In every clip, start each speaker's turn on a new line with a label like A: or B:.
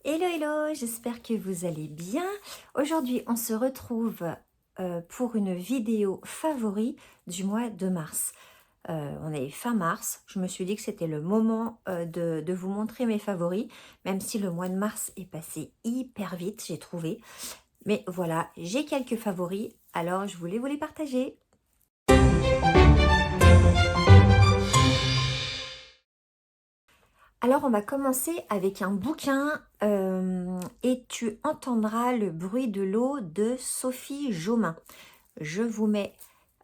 A: Hello, hello, j'espère que vous allez bien. Aujourd'hui, on se retrouve pour une vidéo favori du mois de mars. On est fin mars, je me suis dit que c'était le moment de vous montrer mes favoris, même si le mois de mars est passé hyper vite, j'ai trouvé. Mais voilà, j'ai quelques favoris, alors je voulais vous les partager. Alors, on va commencer avec un bouquin et tu entendras le bruit de l'eau de Sophie Jomain. Je vous mets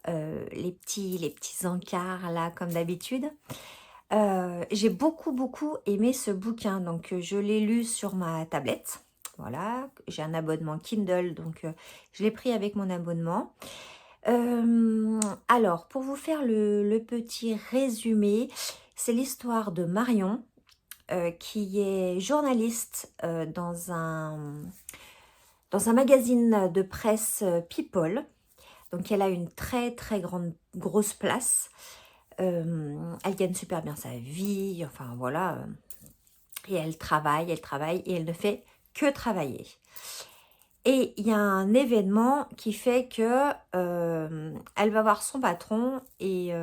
A: les petits encarts là, comme d'habitude. J'ai beaucoup aimé ce bouquin, donc je l'ai lu sur ma tablette. Voilà, j'ai un abonnement Kindle, donc je l'ai pris avec mon abonnement. Alors, pour vous faire le petit résumé, c'est l'histoire de Marion, qui est journaliste dans un magazine de presse People. Donc elle a une très grosse place. Elle gagne super bien sa vie, enfin voilà. Et elle travaille et elle ne fait que travailler. Et il y a un événement qui fait que elle va voir son patron et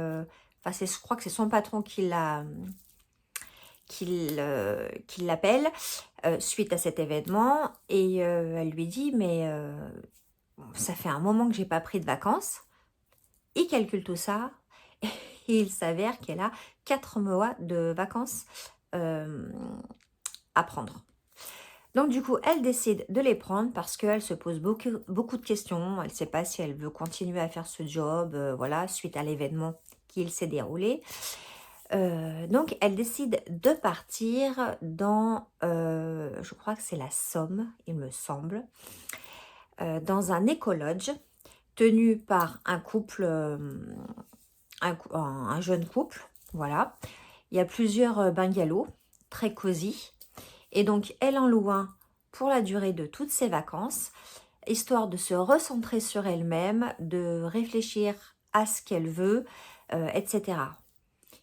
A: enfin je crois que c'est son patron qui l'appelle suite à cet événement et elle lui dit mais ça fait un moment que j'ai pas pris de vacances. Il calcule tout ça et il s'avère qu'elle a 4 mois de vacances à prendre. Donc du coup, elle décide de les prendre parce qu'elle se pose beaucoup de questions. Elle ne sait pas si elle veut continuer à faire ce job, voilà, suite à l'événement qui s'est déroulé. Donc elle décide de partir dans, je crois que c'est la Somme, il me semble, dans un écolodge tenu par un couple, un jeune couple, voilà. Il y a plusieurs bungalows, très cosy. Et donc, elle en loue un pour la durée de toutes ses vacances, histoire de se recentrer sur elle-même, de réfléchir à ce qu'elle veut, etc.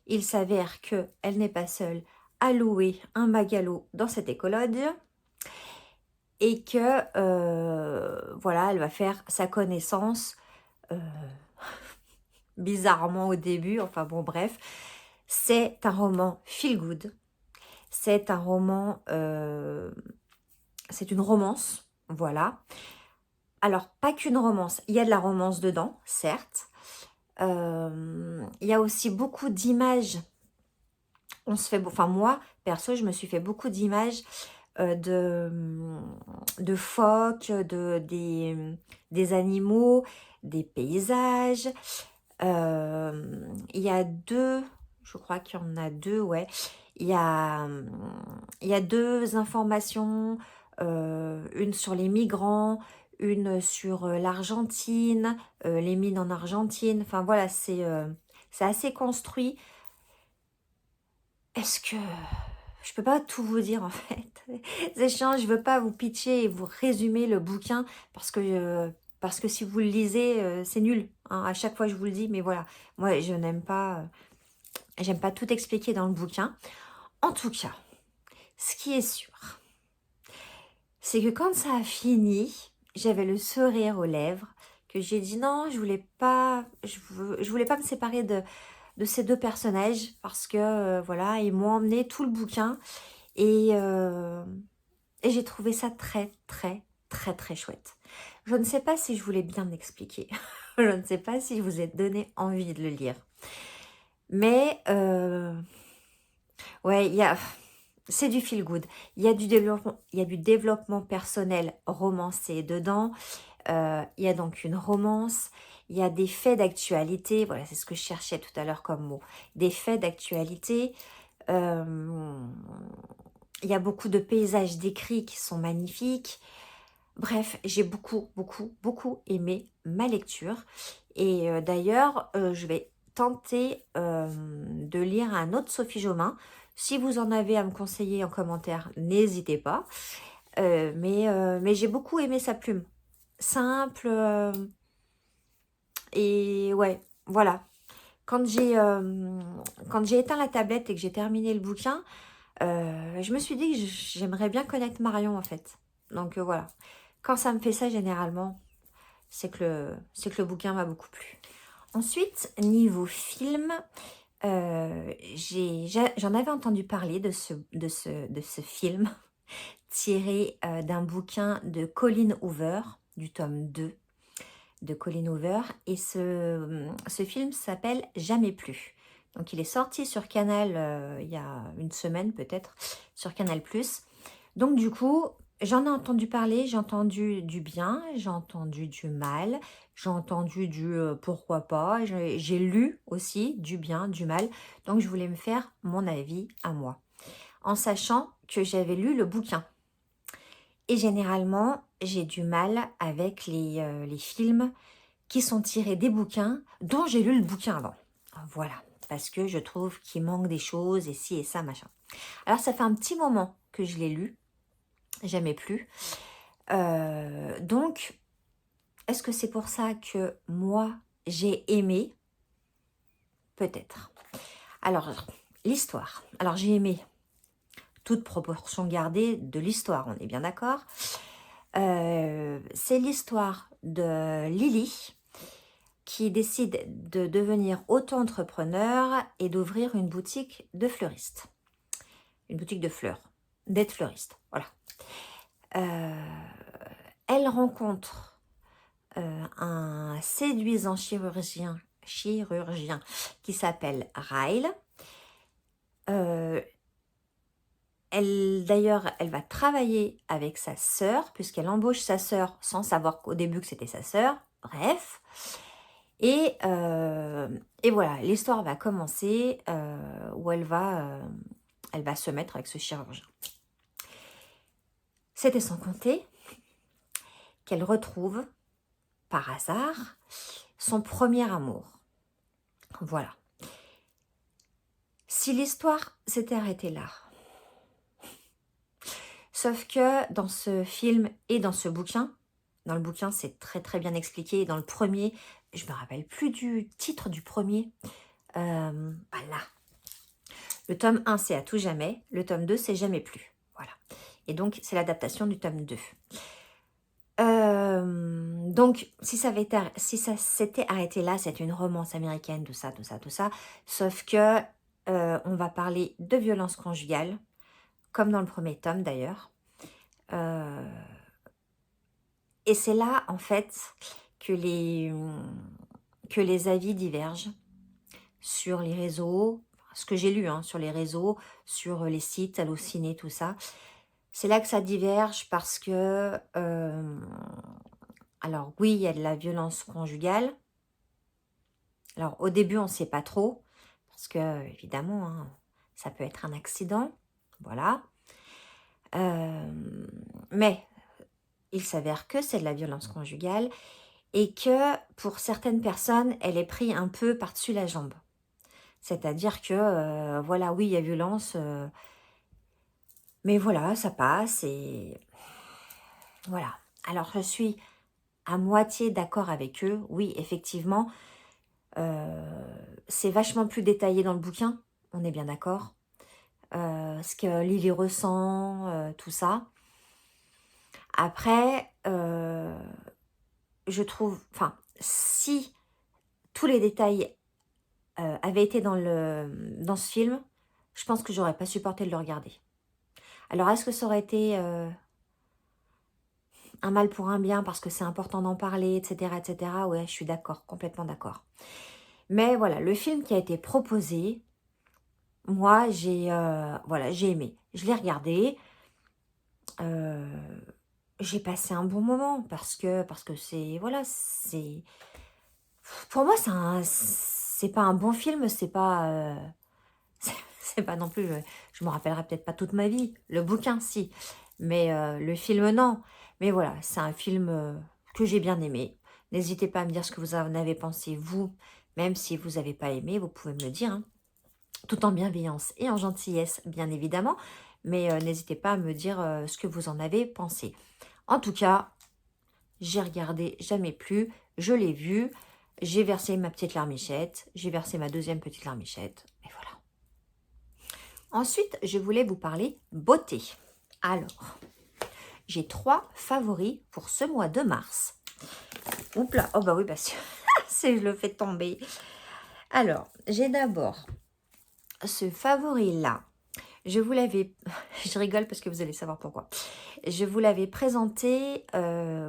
A: Il s'avère qu'elle n'est pas seule à louer un bungalow dans cette écolode et que, voilà, elle va faire sa connaissance bizarrement au début, enfin bon bref, c'est un roman feel good, c'est un roman, c'est une romance, voilà. Alors pas qu'une romance, il y a de la romance dedans, certes, il y a aussi beaucoup d'images, on se fait, enfin moi, perso, je me suis fait beaucoup d'images de phoques, des animaux, des paysages. Il y a deux, je crois qu'il y en a deux, ouais. Il y a deux informations, une sur les migrants, une sur l'Argentine, les mines en Argentine. Enfin voilà, c'est assez construit. Est-ce que je peux pas tout vous dire en fait. C'est chiant, je veux pas vous pitcher et vous résumer le bouquin parce que si vous le lisez, c'est nul, hein. À chaque fois je vous le dis, mais voilà, moi je n'aime pas, j'aime pas tout expliquer dans le bouquin. En tout cas, ce qui est sûr, c'est que quand ça a fini, j'avais le sourire aux lèvres, que j'ai dit non, je voulais pas me séparer de ces deux personnages parce que voilà, ils m'ont emmené tout le bouquin et, et j'ai trouvé ça très chouette. Je ne sais pas si je voulais bien expliquer. Je ne sais pas si je vous ai donné envie de le lire. Mais ouais, c'est du feel good. Il y a du développement personnel romancé dedans. Il y a donc une romance. Il y a des faits d'actualité. Voilà, c'est ce que je cherchais tout à l'heure comme mot. Des faits d'actualité. Il y a beaucoup de paysages décrits qui sont magnifiques. Bref, j'ai beaucoup aimé ma lecture. Et d'ailleurs, je vais tenter de lire un autre Sophie Jomain. Si vous en avez à me conseiller en commentaire, n'hésitez pas. Mais j'ai beaucoup aimé sa plume. Simple. Et ouais, voilà. Quand j'ai éteint la tablette et que j'ai terminé le bouquin, Je me suis dit que j'aimerais bien connaître Marion, en fait. Donc, voilà. Quand ça me fait ça, généralement, c'est que le bouquin m'a beaucoup plu. Ensuite, niveau film, j'en avais entendu parler de ce film tiré d'un bouquin de Colleen Hoover, du tome 2 de Colleen Hoover. Et ce film s'appelle Jamais plus. Donc il est sorti sur Canal il y a une semaine peut-être, sur Canal+. Donc du coup, j'en ai entendu parler, j'ai entendu du bien, j'ai entendu du mal, j'ai entendu du pourquoi pas, j'ai lu aussi du bien, du mal. Donc je voulais me faire mon avis à moi, en sachant que j'avais lu le bouquin. Et généralement, j'ai du mal avec les films qui sont tirés des bouquins dont j'ai lu le bouquin avant. Voilà, parce que je trouve qu'il manque des choses et ci et ça, machin. Alors ça fait un petit moment que je l'ai lu, Jamais plus. Donc, est-ce que c'est pour ça que moi, j'ai aimé? Peut-être. Alors, l'histoire. Alors, j'ai aimé, toute proportion gardée, de l'histoire, on est bien d'accord. C'est l'histoire de Lily, qui décide de devenir auto-entrepreneur et d'ouvrir une boutique de fleuriste. Une boutique de fleurs, d'être fleuriste, voilà. Elle rencontre un séduisant chirurgien qui s'appelle Ryle. D'ailleurs, elle va travailler avec sa sœur, puisqu'elle embauche sa sœur sans savoir qu'au début que c'était sa sœur. Bref. Et voilà, l'histoire va commencer où elle va se mettre avec ce chirurgien. C'était sans compter qu'elle retrouve, par hasard, son premier amour. Voilà. Si l'histoire s'était arrêtée là, sauf que dans ce film et dans ce bouquin, dans le bouquin c'est très très bien expliqué, et dans le premier, je me rappelle plus du titre du premier, voilà. Le tome 1 c'est À tout jamais, le tome 2 c'est Jamais plus, voilà. Et donc c'est l'adaptation du tome 2. Donc si ça s'était arrêté là, c'est une romance américaine, tout ça, sauf que on va parler de violence conjugale, comme dans le premier tome d'ailleurs. Et c'est là, en fait, que les avis divergent sur les réseaux, ce que j'ai lu, hein, sur les réseaux, sur les sites, Allociné, tout ça. C'est là que ça diverge parce que, alors oui, il y a de la violence conjugale. Alors au début, on ne sait pas trop, parce que, évidemment, hein, ça peut être un accident, voilà. Mais il s'avère que c'est de la violence conjugale et que pour certaines personnes, elle est prise un peu par-dessus la jambe. C'est-à-dire que, voilà, oui, il y a violence, mais voilà, ça passe et voilà. Alors, je suis à moitié d'accord avec eux. Oui, effectivement, c'est vachement plus détaillé dans le bouquin, on est bien d'accord. Ce que Lily ressent, tout ça. Après, je trouve, enfin, si tous les détails avaient été dans ce film, je pense que j'aurais pas supporté de le regarder. Alors, est-ce que ça aurait été un mal pour un bien parce que c'est important d'en parler, etc., etc. Ouais, je suis d'accord, complètement d'accord. Mais voilà, le film qui a été proposé, moi, voilà, j'ai aimé. Je l'ai regardé. J'ai passé un bon moment parce que c'est, voilà, c'est... Pour moi, c'est pas un bon film, c'est pas... c'est pas non plus... je me rappellerai peut-être pas toute ma vie. Le bouquin, si. Mais le film, non. Mais voilà, c'est un film que j'ai bien aimé. N'hésitez pas à me dire ce que vous en avez pensé, vous. Même si vous n'avez pas aimé, vous pouvez me le dire. Hein. Tout en bienveillance et en gentillesse, bien évidemment. Mais n'hésitez pas à me dire ce que vous en avez pensé. En tout cas, j'ai regardé Jamais plus. Je l'ai vu. J'ai versé ma petite larmichette. J'ai versé ma deuxième petite larmichette. Et voilà. Ensuite, je voulais vous parler beauté. Alors, j'ai 3 favoris pour ce mois de mars. Oups là, oh bah oui, parce que si je le fais tomber. Alors, j'ai d'abord ce favori-là. Je vous l'avais... Je rigole parce que vous allez savoir pourquoi. Je vous l'avais présenté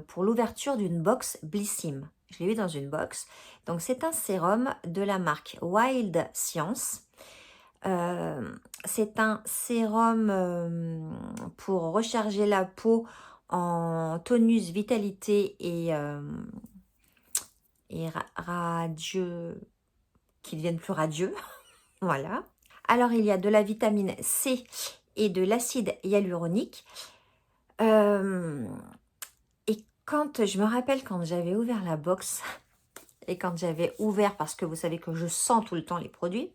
A: pour l'ouverture d'une box Blissim. Je l'ai eu dans une box. Donc, c'est un sérum de la marque Wild Science. C'est un sérum pour recharger la peau en tonus, vitalité et radieux, qui deviennent plus radieux. Voilà. Alors, il y a de la vitamine C et de l'acide hyaluronique. Et quand je me rappelle quand j'avais ouvert la box et quand j'avais ouvert, parce que vous savez que je sens tout le temps les produits,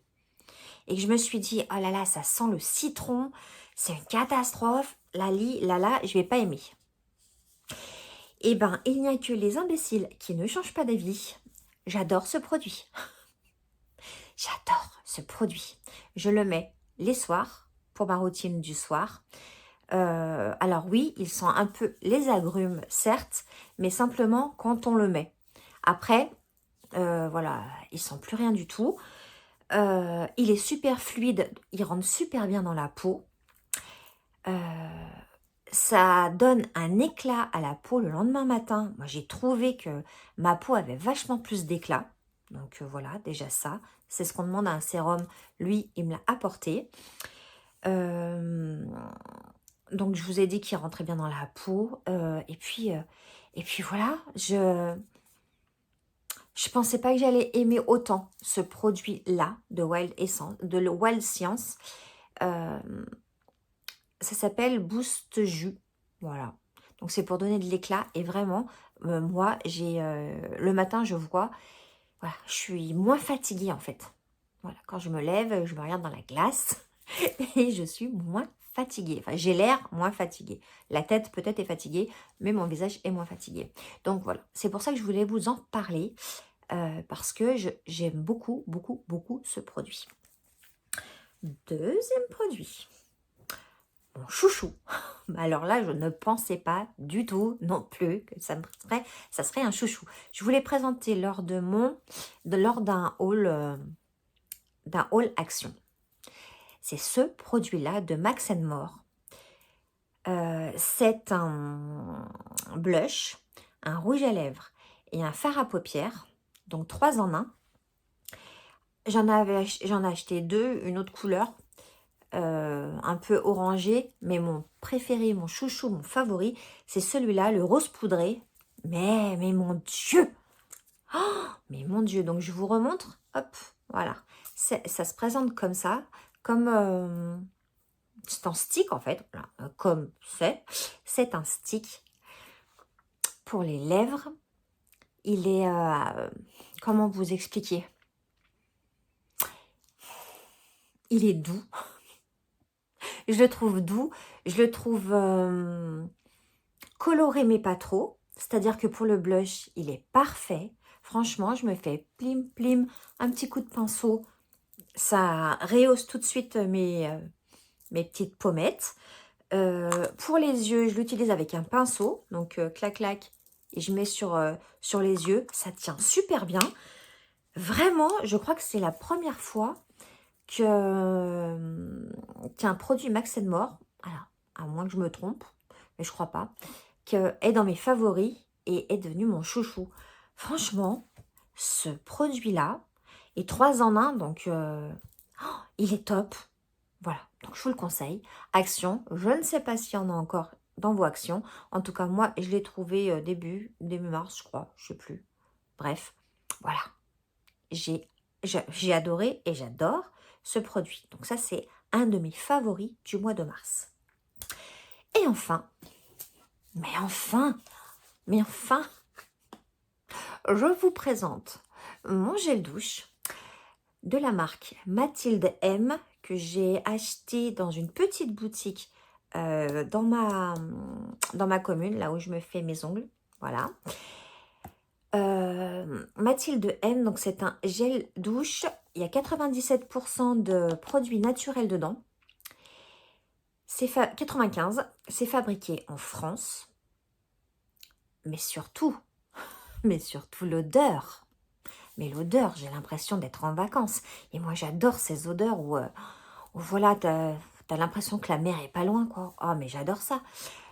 A: et que je me suis dit, oh là là, ça sent le citron, c'est une catastrophe, là, je vais pas aimer. Eh ben, il n'y a que les imbéciles qui ne changent pas d'avis. J'adore ce produit. J'adore ce produit. Je le mets les soirs, pour ma routine du soir. Alors oui, ils sont un peu les agrumes, certes, mais simplement quand on le met. Après, voilà, ils sont plus rien du tout. Il est super fluide, il rentre super bien dans la peau. Ça donne un éclat à la peau le lendemain matin. Moi, j'ai trouvé que ma peau avait vachement plus d'éclat. Donc voilà, déjà ça. C'est ce qu'on demande à un sérum. Lui, il me l'a apporté. Donc, je vous ai dit qu'il rentrait bien dans la peau. Et puis voilà, je pensais pas que j'allais aimer autant ce produit-là de Wild Essence, de Wild Science. Ça s'appelle Boost Jus. Voilà. Donc, c'est pour donner de l'éclat. Et vraiment, moi, le matin, je vois, voilà, je suis moins fatiguée en fait. Voilà, quand je me lève, je me regarde dans la glace et je suis moins fatiguée. Enfin, j'ai l'air moins fatiguée. La tête peut-être est fatiguée, mais mon visage est moins fatigué. Donc voilà, c'est pour ça que je voulais vous en parler parce que j'aime beaucoup, beaucoup, beaucoup ce produit. Deuxième produit. Mon chouchou. Alors là, je ne pensais pas du tout non plus que ça serait un chouchou. Je vous l'ai présenté lors d'un haul action. C'est ce produit-là de Max More. C'est un blush, un rouge à lèvres et un fard à paupières. Donc 3 en 1. J'en ai acheté 2, une autre couleur. Un peu orangé, mais mon préféré, mon chouchou, mon favori, c'est celui-là, le rose poudré. Mais mon Dieu! Oh, mais mon Dieu! Donc, je vous remontre. Hop, voilà. Ça se présente comme ça, comme... c'est en stick, en fait. Voilà, comme c'est un stick pour les lèvres. Il est... comment vous expliquer? Il est doux. Je le trouve doux. Je le trouve... coloré mais pas trop, c'est-à-dire que pour le blush, il est parfait. Franchement, je me fais plim plim, un petit coup de pinceau, ça rehausse tout de suite mes petites pommettes. Pour les yeux, je l'utilise avec un pinceau, donc clac clac, et je mets sur les yeux, ça tient super bien. Vraiment, je crois que c'est la première fois qu'un produit Max More, alors à moins que je me trompe, mais je crois pas, est dans mes favoris et est devenu mon chouchou. Franchement, ce produit-là est 3 en 1, donc il est top. Voilà, donc je vous le conseille. Action, je ne sais pas s'il y en a encore dans vos actions. En tout cas, moi, je l'ai trouvé début mars, je crois, je sais plus. Bref, voilà. J'ai adoré et j'adore ce produit. Donc ça, c'est un de mes favoris du mois de mars. Et enfin, mais enfin, je vous présente mon gel douche de la marque Mathilde M que j'ai acheté dans une petite boutique dans ma commune, là où je me fais mes ongles. Voilà. Mathilde M, donc c'est un gel douche. Il y a 97% de produits naturels dedans. C'est 95, c'est fabriqué en France, mais surtout, l'odeur. Mais l'odeur, j'ai l'impression d'être en vacances. Et moi, j'adore ces odeurs où voilà, t'as l'impression que la mer est pas loin, quoi. Oh, mais j'adore ça.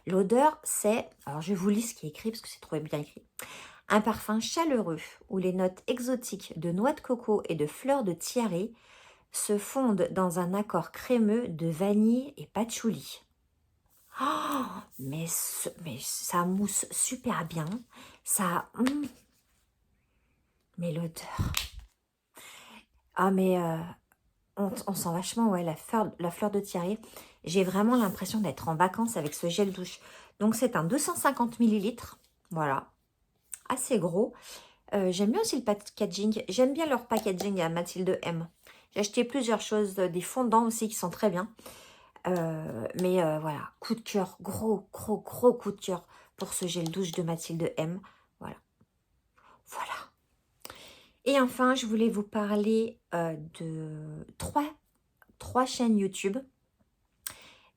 A: L'odeur, c'est... Alors, je vous lis ce qui est écrit, parce que c'est trop bien écrit. Un parfum chaleureux, où les notes exotiques de noix de coco et de fleurs de tiare se fondent dans un accord crémeux de vanille et patchouli. Oh, mais ça mousse super bien. Ça... mais l'odeur... Ah, mais on sent vachement ouais, la fleur de tiare. J'ai vraiment l'impression d'être en vacances avec ce gel douche. Donc, c'est un 250 millilitres. Voilà, assez gros. J'aime bien aussi le packaging. J'aime bien leur packaging à Mathilde M. J'ai acheté plusieurs choses, des fondants aussi qui sont très bien. Voilà, coup de cœur, gros coup de cœur pour ce gel douche de Mathilde M. Voilà, voilà. Et enfin, je voulais vous parler de trois chaînes YouTube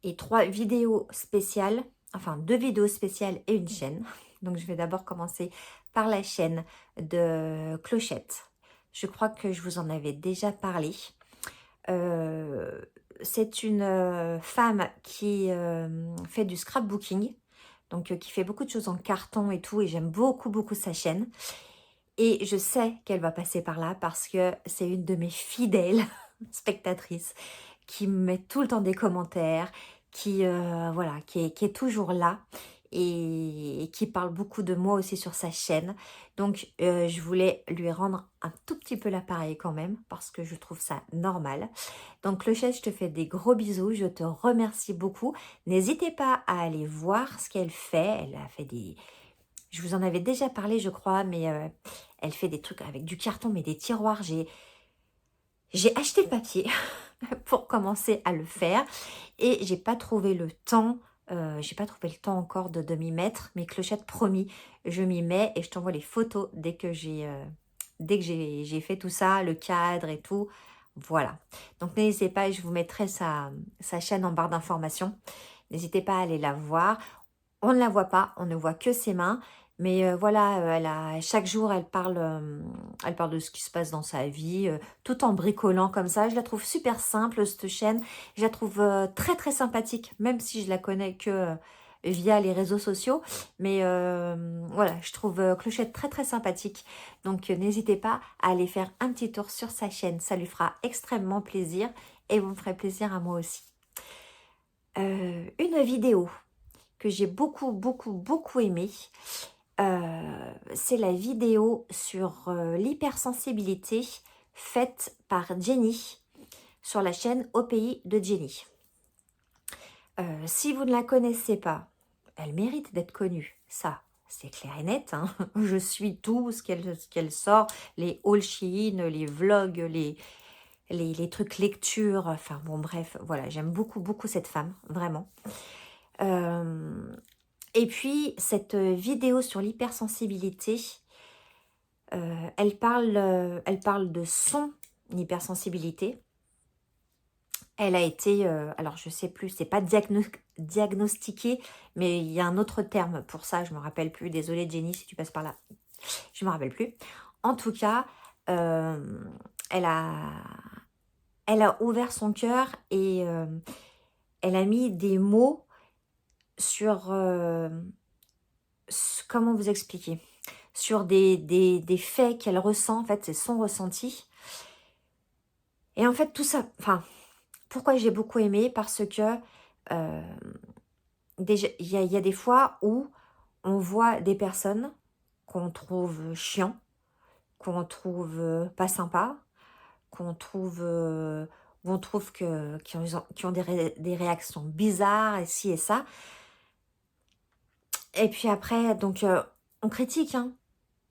A: et 3 vidéos spéciales, enfin 2 vidéos spéciales et une chaîne. Donc je vais d'abord commencer par la chaîne de Clochette. Je crois que je vous en avais déjà parlé. C'est une femme qui fait du scrapbooking, donc qui fait beaucoup de choses en carton et tout, et j'aime beaucoup sa chaîne. Et je sais qu'elle va passer par là parce que c'est une de mes fidèles spectatrices qui me met tout le temps des commentaires, voilà, qui est toujours là et qui parle beaucoup de moi aussi sur sa chaîne. Donc, je voulais lui rendre un tout petit peu l'appareil quand même parce que je trouve ça normal. Donc, Clochette, je te fais des gros bisous. Je te remercie beaucoup. N'hésitez pas à aller voir ce qu'elle fait. Elle a fait des... Je vous en avais déjà parlé, je crois, mais elle fait des trucs avec du carton, mais des tiroirs. J'ai acheté le papier pour commencer à le faire et j'ai pas trouvé le temps. J'ai pas trouvé le temps encore de m'y mettre. Mais Clochette, promis, je m'y mets et je t'envoie les photos dès que j'ai fait tout ça, le cadre et tout. Voilà. Donc n'hésitez pas, je vous mettrai sa chaîne en barre d'informations. N'hésitez pas à aller la voir. On ne la voit pas, on ne voit que ses mains. Mais voilà, chaque jour, elle parle de ce qui se passe dans sa vie, tout en bricolant comme ça. Je la trouve super simple, cette chaîne. Je la trouve très sympathique, même si je la connais que via les réseaux sociaux. Mais voilà, je trouve Clochette très sympathique. Donc n'hésitez pas à aller faire un petit tour sur sa chaîne. Ça lui fera extrêmement plaisir et vous me ferez plaisir à moi aussi. Une vidéo que j'ai beaucoup aimé. C'est la vidéo sur l'hypersensibilité faite par Jenny sur la chaîne Au pays de Jenny. Si vous ne la connaissez pas, elle mérite d'être connue, ça c'est clair et net. Hein. Je suis tout ce qu'elle sort, les haul Shein, les vlogs, les trucs lecture, enfin bon bref, voilà, j'aime beaucoup cette femme, vraiment. Et puis, cette vidéo sur l'hypersensibilité, elle parle de son hypersensibilité. Elle a été, alors je sais plus, c'est pas diagnostiqué, mais il y a un autre terme pour ça, je me rappelle plus. Désolée Jenny si tu passes par là, je me rappelle plus. En tout cas, elle a ouvert son cœur et elle a mis des mots sur... comment vous expliquer, sur des faits qu'elle ressent, en fait, c'est son ressenti. Et en fait, tout ça, enfin, pourquoi j'ai beaucoup aimé? Parce que déjà, il y a des fois où on voit des personnes qu'on trouve chiants, qu'on trouve pas sympas, qu'on trouve, où on trouve qui ont des réactions bizarres, et ci et ça. Et puis après, donc, on critique, hein.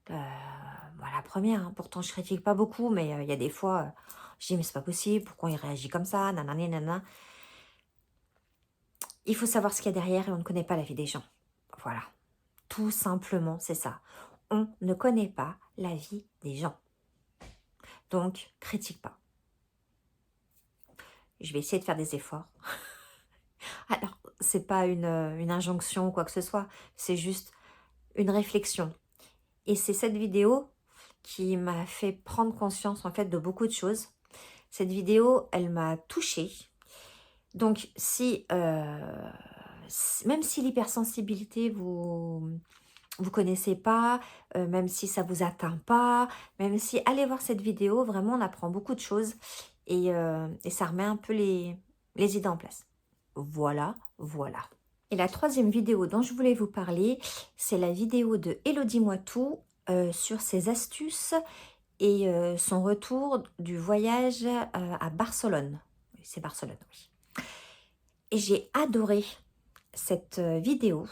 A: Moi, la première, hein. Pourtant, je critique pas beaucoup, mais il y a des fois, je dis, mais c'est pas possible, pourquoi il réagit comme ça, nanani, nanana. Il faut savoir ce qu'il y a derrière et on ne connaît pas la vie des gens. Voilà, tout simplement, c'est ça. On ne connaît pas la vie des gens. Donc, critique pas. Je vais essayer de faire des efforts. Alors, c'est pas une injonction ou quoi que ce soit, c'est juste une réflexion. Et c'est cette vidéo qui m'a fait prendre conscience en fait de beaucoup de choses. Cette vidéo, elle m'a touchée. Donc, même si l'hypersensibilité, vous connaissez pas, même si ça vous atteint pas, même si, allez voir cette vidéo, vraiment, on apprend beaucoup de choses et ça remet un peu les idées en place. Voilà, voilà. Et la troisième vidéo dont je voulais vous parler, c'est la vidéo de Elodie Moitou sur ses astuces et son retour du voyage à Barcelone. Oui, c'est Barcelone, oui. Et j'ai adoré cette vidéo,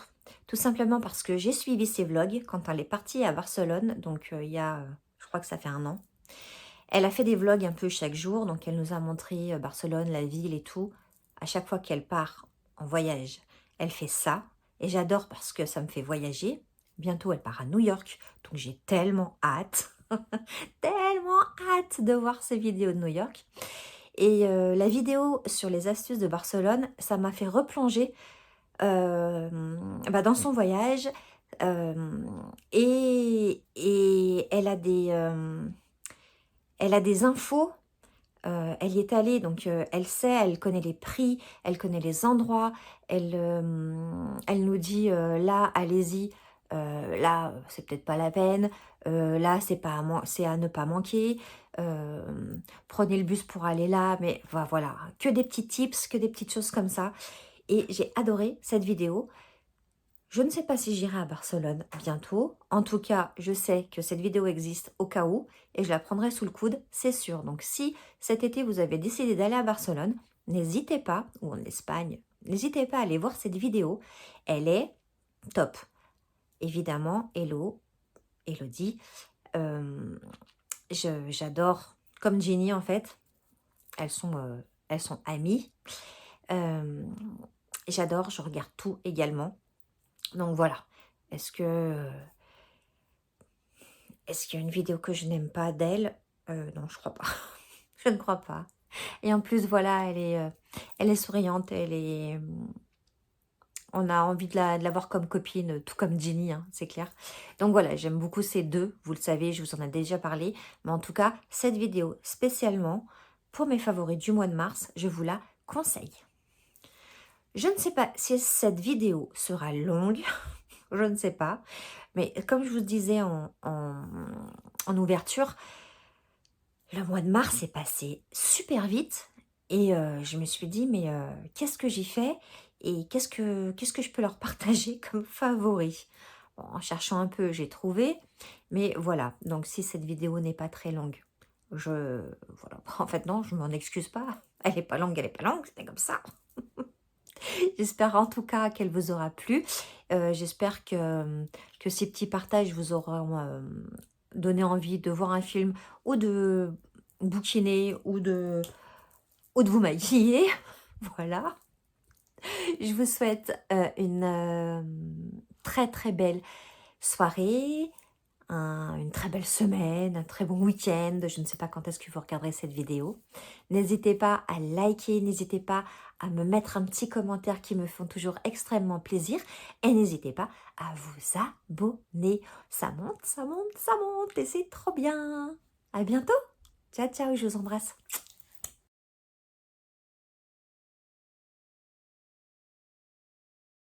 A: tout simplement parce que j'ai suivi ses vlogs quand elle est partie à Barcelone, donc il y a, je crois que ça fait 1 an. Elle a fait des vlogs un peu chaque jour, donc elle nous a montré Barcelone, la ville et tout. À chaque fois qu'elle part en voyage, elle fait ça. Et j'adore parce que ça me fait voyager. Bientôt, elle part à New York, donc j'ai tellement hâte, tellement hâte de voir ces vidéos de New York. Et la vidéo sur les astuces de Barcelone, ça m'a fait replonger dans son voyage. Et elle a des infos. Elle y est allée, donc elle sait, elle connaît les prix, elle connaît les endroits, elle nous dit là, allez-y, là, c'est peut-être pas la peine, là, c'est à ne pas manquer, prenez le bus pour aller là, mais voilà, que des petits tips, que des petites choses comme ça. Et j'ai adoré cette vidéo. Je ne sais pas si j'irai à Barcelone bientôt. En tout cas, je sais que cette vidéo existe au cas où et je la prendrai sous le coude, c'est sûr. Donc si cet été vous avez décidé d'aller à Barcelone, n'hésitez pas, ou en Espagne, n'hésitez pas à aller voir cette vidéo. Elle est top. Évidemment, Elodie, euh, j'adore, comme Jenny en fait, elles sont amies. Euh, j'adore, je regarde tout également. Donc voilà. Est-ce que Est-ce qu'il y a une vidéo que je n'aime pas d'elle? Non, je crois pas. Je ne crois pas. Et en plus, voilà, elle est souriante, on a envie de la voir comme copine, tout comme Ginny, hein, c'est clair. Donc voilà, j'aime beaucoup ces deux, vous le savez, je vous en ai déjà parlé. Mais en tout cas, cette vidéo, spécialement, pour mes favoris du mois de mars, je vous la conseille. Je ne sais pas si cette vidéo sera longue, je ne sais pas. Mais comme je vous disais en ouverture, le mois de mars est passé super vite et je me suis dit, mais qu'est-ce que j'y fais et qu'est-ce que je peux leur partager comme favori? Bon, en cherchant un peu, j'ai trouvé, mais voilà. Donc, si cette vidéo n'est pas très longue, voilà. En fait, non, je m'en excuse pas. Elle n'est pas longue, c'était comme ça. J'espère en tout cas qu'elle vous aura plu. J'espère que ces petits partages vous auront donné envie de voir un film ou de bouquiner ou de vous maquiller. Voilà. Je vous souhaite une très très belle soirée, une très belle semaine, un très bon week-end. Je ne sais pas quand est-ce que vous regarderez cette vidéo. N'hésitez pas à liker, n'hésitez pas à me mettre un petit commentaire qui me font toujours extrêmement plaisir. Et n'hésitez pas à vous abonner. Ça monte, ça monte, ça monte et c'est trop bien. À bientôt. Ciao, ciao, je vous embrasse.